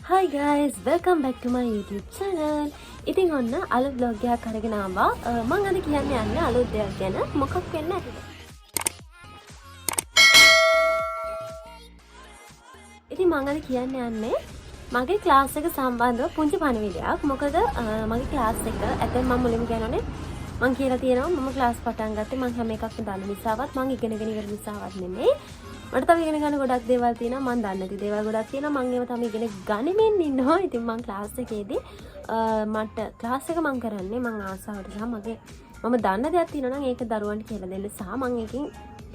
Hi guys, welcome back to my YouTube channel. ඉතින් ඔන්න අලුත් vlog එකක් අරගෙන ආවා. මම අද කියන්නේ යන්නේ අලුත් දෙයක් ගැන. මොකක් වෙන්න ඇතිද? ඉතින් මම අද කියන්න යන්නේ මගේ ක්ලාස් එක සම්බන්ධව පුංචි පණිවිඩයක්. මොකද මගේ ක්ලාස් එක ඇත්තටම මම මුලින්ම කියනෝනේ මම කියලා තියෙනවා මම ක්ලාස් පටන් ගත්තේ මම හැම එකක්ම දන්න නිසාවත් මම ඉගෙනගෙන ඉවර නිසාවත් නෙමෙයි. මට තව ඉගෙන ගන්න ගොඩක් දේවල් තියෙනවා මම දන්නේ නැති දේවල් ගොඩක් තියෙනවා මම ඒව තමයි ඉගෙන ගනිමින් ඉන්නවා. ඉතින් මම ක්ලාස් එකේදී මට ක්ලාස් එක මම කරන්නේ මම ආසාවට සහ මම දන්න දෙයක් තියෙනවා නම් ඒක දරුවන්ට කියලා දෙන්න සහ මම එකකින්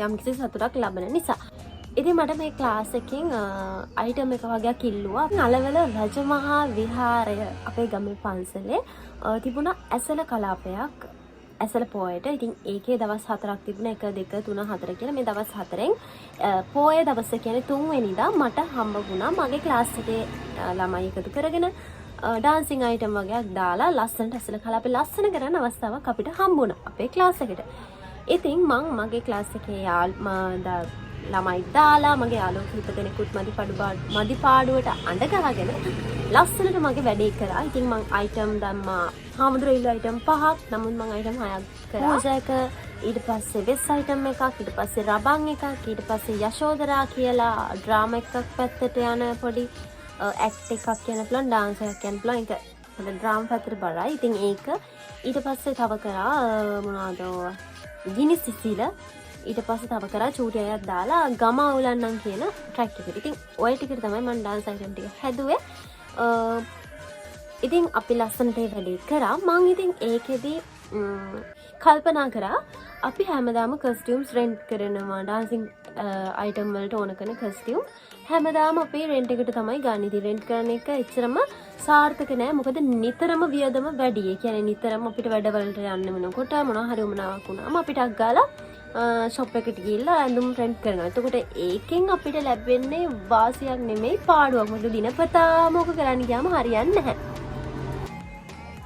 යම්කිසි සතුටක් ලබන නිසා. ඉතින් මට මේ ක්ලාස් එකෙන් අයිටම් එක වගේක් ඉල්ලුවා. නලවල රජමහා විහාරය අපේ ගමේ පන්සලේ තිබුණා ඇසළ කලාපයක්. ඇසළ පෝයට. ඉතින් ඒකේ දවස් 4ක් තිබුණා 1 2 3 4 කියලා. මේ දවස් 4න් පෝය දවස කියන්නේ 3 වෙනිදා මට හම්බ වුණා මගේ ක්ලාස් එකේ ළමයි එකතු කරගෙන ඩාන්සින් අයිටම් වගේක් දාලා ලස්සනට ඇසළ කලාපේ ලස්සන කරන අවස්ථාවක් අපිට හම්බ වුණා අපේ ක්ලාස් එකට. ඉතින් මම මගේ ක්ලාස් එකේ ළමයි දාලා මගේ යාළුවෝ කිහිප දෙනෙකුත් මදි පාඩුවට අඬ ගහගෙන ලස්සනට මගේ වැඩේ කරා. ඉතින් මම අයිටම් දැම්මා හාමුදුරුවෝ ඉල්ල අයිටම් 5ක්. නමුත් මම අයිටම් 6ක් කරා. පූජාක ඊට පස්සේ වෙස් අයිටම් එකක්, ඊට පස්සේ රබන් එකක්, ඊට පස්සේ යශෝදරා කියලා ඩ්‍රාමා එකක් පැත්තට යන පොඩි ඇක්ට් එකක් කියන ප්ලන් ඩාන්ස් එකක් කියන ප්ලන් එක පොඩි ඩ්‍රාමා පැත්තට බලයි. ඉතින් ඒක ඊට පස්සේ තව කරා මොනවද ගිනි සිසිල ඊට පස්සේ තව කරා චූටි අයත් දාලා ගම අවුලන්නම් කියන ට්‍රැක් එකට. ඉතින් ඔය ටිකට තමයි මම ඩාන්ස් අයිටම් ටික හැදුවේ. ඉතින් අපි ලස්සනට ඒ වැඩේ කරා. මම ඉතින් ඒකෙදි කල්පනා කරා අපි හැමදාම කස්ටියුම්ස් රෙන්ට් කරනවා ඩාන්සින් අයිටම් වලට ඕන කරන කස්ටියුම් හැමදාම අපි රෙන්ට් එකට තමයි ගන්න. ඉතින් රෙන්ට් කරන එක එච්චරම සාර්ථක නෑ. මොකද නිතරම වියදම වැඩි. ඒ කියන්නේ නිතරම අපිට වැඩවලට යන්න වෙනකොට මොනවා හරි උමනාවක් වුණාම අපිට අග්ගාලා ෂොප් එකට ගිහිල්ලා ඇඳුම් රෙන්ට් කරනවා. එතකොට ඒකෙන් අපිට ලැබෙන්නේ වාසියක් නෙමෙයි පාඩුවක්. මොකද දිනපතාම ඔක කරන්න ගියාම හරියන්නේ නැහැ.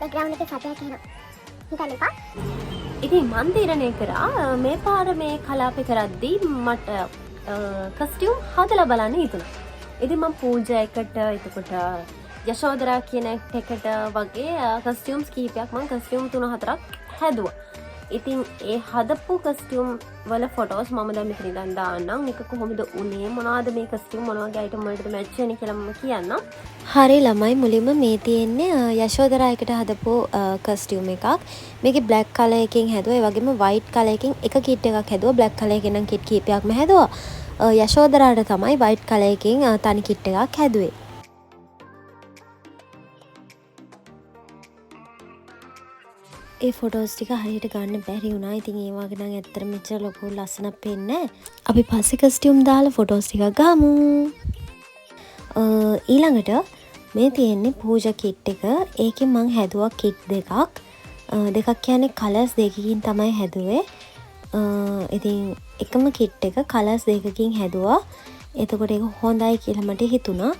බෑග්‍රවුන්ඩ් එකේ සතයක් එනවා. හිතන්න එපා. ඉතින් මන් තීරණය කරා මේ පාර මේ කලාපේ කරද්දී මට කස්ටියුම් හදලා බලන්න හිතුණා. ඉතින් මම පූජා එකට එතකොට යශෝදරා කියන එකට වගේ කස්ටියුම්ස් කීපයක් මම කස්ටියුම් 3-4ක් හැදුවා. ඉතින් ඒ හදපු කස්ටියුම් වල ෆොටෝස් මම දැන් මෙතන ඉඳන් දාන්නම්. මේක කොහොමද උනේ මොනවද මේ කස්ටියුම් මොන වගේ අයිටම් වලටද මැච් වෙන්නේ කියලා මම කියන්නම්. හරි ළමයි මුලින්ම මේ තියෙන්නේ යශෝදරා එකට හදපු කස්ටියුම් එකක්. මේකේ බ්ලැක් කලර් එකකින් හැදුවා. ඒ වගේම වයිට් කලර් එකකින් එක කිට් එකක් හැදුවා. බ්ලැක් කලර් එකෙන් නම් කිට් කීපයක්ම හැදුවා. යශෝදරාට තමයි වයිට් කලර් එකකින් තනි කිට් එකක් හැදුවේ. ඒ ෆොටෝස් ටික හරියට ගන්න බැරි වුණා. ඉතින් ඒ වගේ නම් ඇත්තට මෙච්චර ලොකු ලස්සනක් පේන්නේ නැහැ. අපි පස්සේ කස්ටියුම් දාලා ෆොටෝස් ටික ගමු. ඊළඟට මේ තියෙන්නේ පූජා කිට් එක. ඒකෙන් මම හැදුවා කිට් දෙකක්. දෙකක් කියන්නේ කලර්ස් දෙකකින් තමයි හැදුවේ. ඉතින් එකම කිට් එක කලර්ස් දෙකකින් හැදුවා. එතකොට ඒක හොඳයි කියලා මට හිතුණා.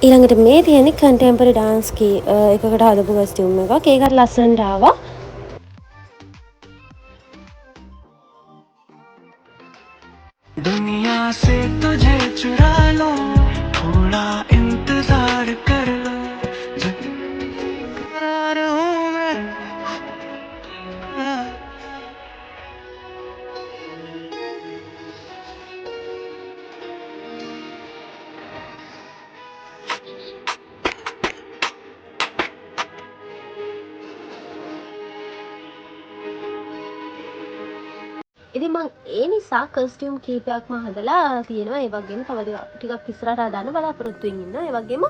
ඊළඟට මේ තියෙන්නේ කන්ටෙම්පරරි ඩාන්ස් එකකට හදපු කස්ටියුම් එකක්. ඒකත් ලස්සනට ආවා. दुनिया से तुझे चुरा लो थोड़ा इंतजार कर लो करार हूँ मैं ඉතින් මම ඒ නිසා කස්ටියුම් කීපයක්ම හදලා තියෙනවා. ඒ වගේම තව ටිකක් ඉස්සරහට හදාන්න බලාපොරොත්තු වෙමින් ඉන්නවා. ඒ වගේම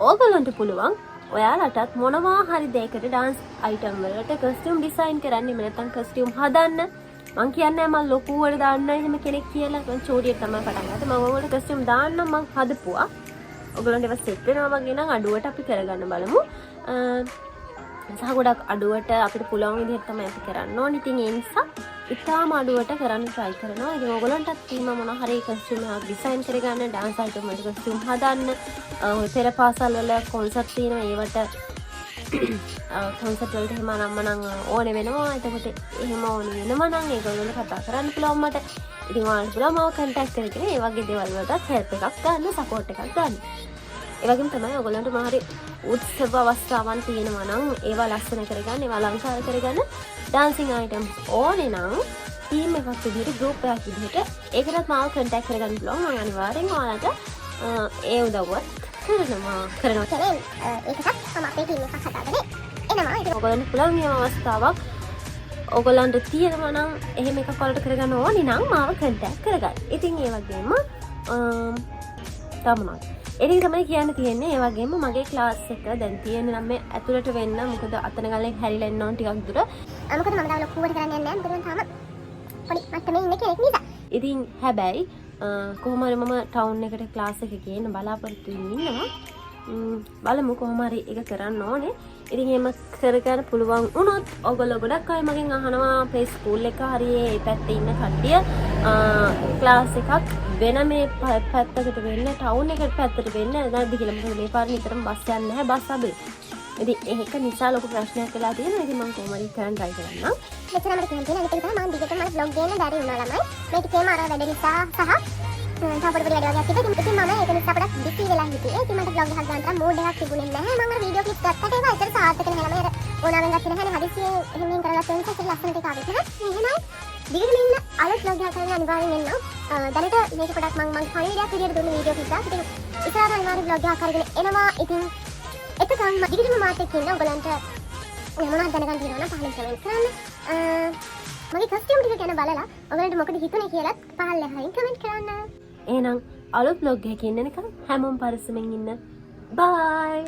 ඕගොල්ලන්ට පුළුවන් ඔයාලටත් මොනවා හරි දෙයකට ඩාන්ස් අයිටම් වලට කස්ටියුම් ඩිසයින් කරන්න. එහෙම නැත්නම් කස්ටියුම් හදන්න. මම කියන්නේ මම ලොකුවට දාන්න එහෙම කෙනෙක් කියලා. මම චෝටියට තමයි පටන් ගත්තේ. මම ඕගොල්ලන්ට කස්ටියුම් දාන්න මම හදපුවා. ඔයගොල්ලන්ට ඒවා සෙට් වෙනවා වගේ නම් අඩුවට අපි කරගන්න බලමු. සහ ගොඩක් අඩුවට අපිට පුළුවන් විදිහට තමයි අපි කරන්න ඕනේ. ඉතින් ඒ නිසා ඉතාලම අඩුවට කරන්න try කරනවා. ඉතින් ඔයගොල්ලන්ටත් තියෙනවා මොනවා හරි කස්ටියුම් එකක් ඩිසයින් කරගන්න, ඩාන්ස් අයිටම් වලට කස්ටියුම් හදන්න. ඔය පෙර පාසල් වල කොන්සර්ට් තියෙනවා. ඒවට කොන්සර්ට් වලට එහෙම නම් ඕනේ වෙනවා. එතකොට එහෙම ඕනේ වෙනවා නම් ඒගොල්ලන්ට කතා කරන්න පුළුවන් මට. ඉතින් ඔයාලට පුළුවන් මාව contact කරගෙන ඒ වගේ දේවල් වලට help එකක් ගන්න, support එකක් ගන්න. ඒ වගේම තමයි ඔයගොල්ලන්ට මාරි උත්සව අවස්ථාවන් තියෙනවා නම් ඒවා ලස්සන කරගන්න, ඒවා අලංකාර කරගන්න ඩාන්සින් අයිටම්ස් ඕනේ නම් ටීම් එකක් විදිහට ගෲප් එකක් විදිහට ඒකටත් මාව කන්ටැක්ට් කරගන්න පුළුවන්. මම අනිවාර්යෙන් ඔයාලට ඒ උදව්වත් කරනවා. කියන්නේ ඒකටත් මම අපේ ටීම් එකක් හදාගෙන එනවා. ඒක ඔයගොල්ලන්ට පුළුවන් මේ අවස්ථාවක් ඔයගොල්ලන්ට තියෙනවා නම් එහෙම එකක් වලට කරගන්න ඕනේ නම් මාව කන්ටැක්ට් කරගන්න. ඉතින් ඒ වගේම තමනක් ඒක තමයි කියන්න තියෙන්නේ. ඒ වගේම මගේ ක්ලාස් එක දැන් තියෙන්නේ නම් මේ ඇතුළට වෙන්න. මොකද අතන ගලෙන් හැරිලා ඉන්න ඕන ටිකක් දුර. මොකද මම තාම ලොකුවට කරන්න යන්නේ නැහැ. මොකද මම තාම පොඩි මට්ටමේ ඉන්න කෙනෙක් නිසා. ඉතින් හැබැයි කොහොම හරි මම ටවුන් එකට ක්ලාස් එක ගේන්න බලාපොරොත්තු ඉන්නවා. බලමු කොහොම හරි ඒක කරන්න ඕනේ. ඉතින් එහෙම කරගන්න පුළුවන් වුණොත් ඔයගොල්ලෝ ගොඩක් අය මගෙන් අහනවා අපේ ස්කූල් එක හරියේ ඒ පැත්තේ ඉන්න කට්ටිය ක්ලාස් එකක් වෙන මේ පැත්තකට වෙන්න ටවුන් එකට පැත්තට වෙන්න නැද්ද කියලා. මොකද මේ පාර නිතරම බස් යන්නේ නැහැ, බස් අඩුයි. ඉතින් ඒක නිසා ලොකු ප්‍රශ්නයක් වෙලා තියෙනවා. ඉතින් මම කොහොම හරි කරන්න try කරන්නම්. මෙතන මට කියන්න තියෙන අනිත් එක තමයි මම දිගටම මට vlog ගේන්න බැරි වුණා ළමයි. මේ ටිකේම අර වැඩ නිසා සහ තව පොඩි වැඩ වගේක් තිබ්බා. ඉතින් මම ඒක නිසා පොඩක් බිසි වෙලා හිටියේ. ඉතින් මට vlog එකක් ගන්න තරම් මූඩ් එකක් තිබුණේ නැහැ. මම අර වීඩියෝ ක්ලිප් ගත්තට ඒවා ඇත්තට සාර්ථක නැහැ. ළමයි අර ඕනාවෙන් ගත්තේ නැහැ නේ. හදිස්සියේ එහෙම කරලා තියෙන නිසා ඒක ලස්සනට ඒක ආවෙත් නැහැ. එහෙමයි. දිගටම ඉන්න අලුත් vlog එකක් කරන්න අනිවාර්යෙන් එන්න. දැනට මේක පොඩක් මම පණිවිඩයක් විදියට දුන්න වීඩියෝ ක්ලිප් එකක්. ඉතින් ඉස්සරහට අනිවාර්යෙන් vlog එකක් කරගෙන එනවා. ඉතින් එතකන් දිගටම මාත් එක්ක ඉන්න. ඔයගලන්ට මොනවද දැනගන්න තියෙනවා නම් පහලින් කමෙන්ට් කරන්න. මගේ කස්ටියම් ටික ගැන බලලා ඔයගලන්ට මොකද හිතුනේ කියලාත් පහල ලෙහින් කමෙන්ට් කරන්න. එහෙනම් අලුත් vlog එකකින් එනකම් හැමෝම පරිස්සමෙන් ඉන්න. bye.